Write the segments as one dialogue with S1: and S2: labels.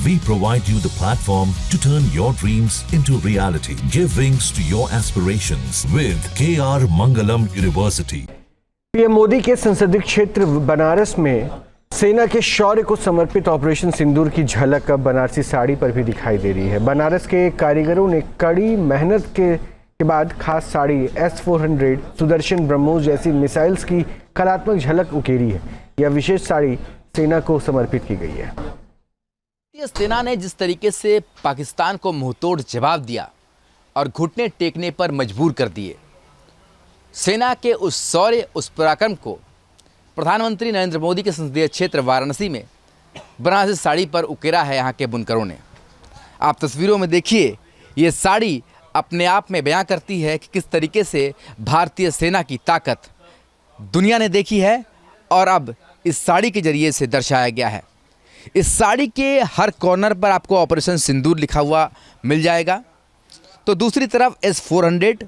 S1: We provide you the platform to turn your dreams into reality. Give wings to your aspirations with KR Mangalam University.
S2: PM Modi के संसदीय क्षेत्र बनारस में सेना के शौर्य को समर्पित ऑपरेशन सिंदूर की झलक अब बनारसी साड़ी पर भी दिखाई दे रही है। बनारस के कारीगरों ने कड़ी मेहनत के बाद खास साड़ी S-400 सुदर्शन ब्रह्मोस जैसी मिसाइल्स की कलात्मक झलक उकेरी है। यह विशेष साड़ी सेना को समर्पित की गई है।
S3: भारतीय सेना ने जिस तरीके से पाकिस्तान को मुंहतोड़ जवाब दिया और घुटने टेकने पर मजबूर कर दिए, सेना के उस शौर्य, उस पराक्रम को प्रधानमंत्री नरेंद्र मोदी के संसदीय क्षेत्र वाराणसी में बनारसी साड़ी पर उकेरा है यहाँ के बुनकरों ने। आप तस्वीरों में देखिए, ये साड़ी अपने आप में बयां करती है कि किस तरीके से भारतीय सेना की ताकत दुनिया ने देखी है और अब इस साड़ी के जरिए से दर्शाया गया है। इस साड़ी के हर कॉर्नर पर आपको ऑपरेशन सिंदूर लिखा हुआ मिल जाएगा। तो दूसरी तरफ S-400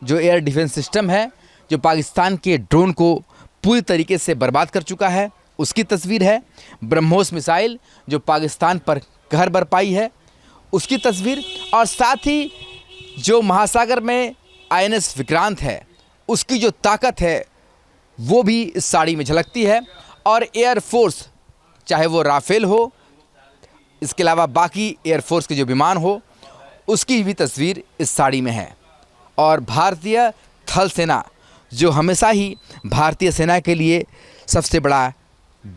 S3: जो एयर डिफेंस सिस्टम है, जो पाकिस्तान के ड्रोन को पूरी तरीके से बर्बाद कर चुका है, उसकी तस्वीर है। ब्रह्मोस मिसाइल जो पाकिस्तान पर कहर बरपाई है, उसकी तस्वीर, और साथ ही जो महासागर में INS विक्रांत है, उसकी जो ताकत है वो भी इस साड़ी में झलकती है। और एयरफोर्स, चाहे वो राफेल हो, इसके अलावा बाकी एयरफोर्स के जो विमान हो, उसकी भी तस्वीर इस साड़ी में है। और भारतीय थल सेना जो हमेशा ही भारतीय सेना के लिए सबसे बड़ा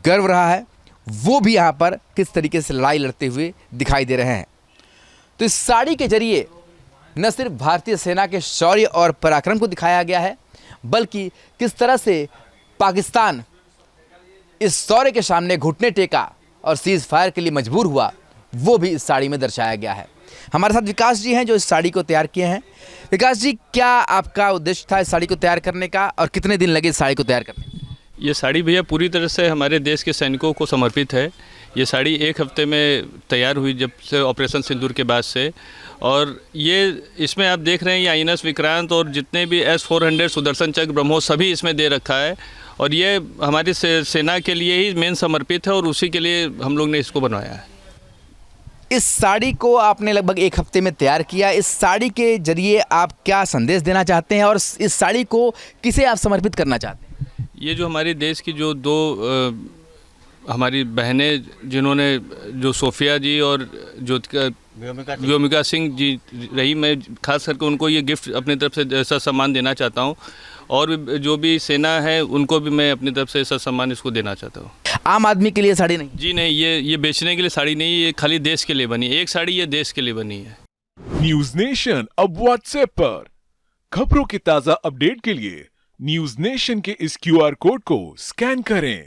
S3: गर्व रहा है, वो भी यहाँ पर किस तरीके से लड़ाई लड़ते हुए दिखाई दे रहे हैं। तो इस साड़ी के जरिए न सिर्फ भारतीय सेना के शौर्य और पराक्रम को दिखाया गया है, बल्कि किस तरह से पाकिस्तान इस शौर्य के सामने घुटने टेका और सीज फायर के लिए मजबूर हुआ, वो भी इस साड़ी में दर्शाया गया है। हमारे साथ विकास जी हैं जो इस साड़ी को तैयार किए हैं। विकास जी, क्या आपका उद्देश्य था इस साड़ी को तैयार करने का और कितने दिन लगे इस साड़ी को तैयार करने?
S4: ये साड़ी भैया पूरी तरह से हमारे देश के सैनिकों को समर्पित है। ये साड़ी एक हफ्ते में तैयार हुई जब से ऑपरेशन सिंदूर के बाद से। और ये इसमें आप देख रहे हैं ये INS विक्रांत और जितने भी S-400 सुदर्शन चक्र ब्रह्मोस सभी इसमें दे रखा है। और ये हमारी सेना के लिए ही मेन समर्पित है और उसी के लिए हम लोग ने इसको बनवाया है।
S3: इस साड़ी को आपने लगभग एक हफ्ते में तैयार किया। इस साड़ी के जरिए आप क्या संदेश देना चाहते हैं और इस साड़ी को किसे आप समर्पित करना चाहते हैं?
S4: ये जो हमारे देश की जो दो हमारी बहनें, जिन्होंने जो सोफिया जी और व्योमिका सिंह जी रही, मैं खास करके उनको ये गिफ्ट अपनी तरफ से ऐसा सम्मान देना चाहता हूँ। और जो भी सेना है उनको भी मैं अपनी तरफ से ऐसा सम्मान इसको देना चाहता हूँ।
S3: आम आदमी के लिए साड़ी नहीं?
S4: जी नहीं, ये बेचने के लिए साड़ी नहीं, ये खाली देश के लिए बनी। एक साड़ी ये देश के लिए बनी है।
S5: न्यूज नेशन अब व्हाट्सएप पर खबरों की ताजा अपडेट के लिए न्यूज नेशन के इस QR कोड को स्कैन करें।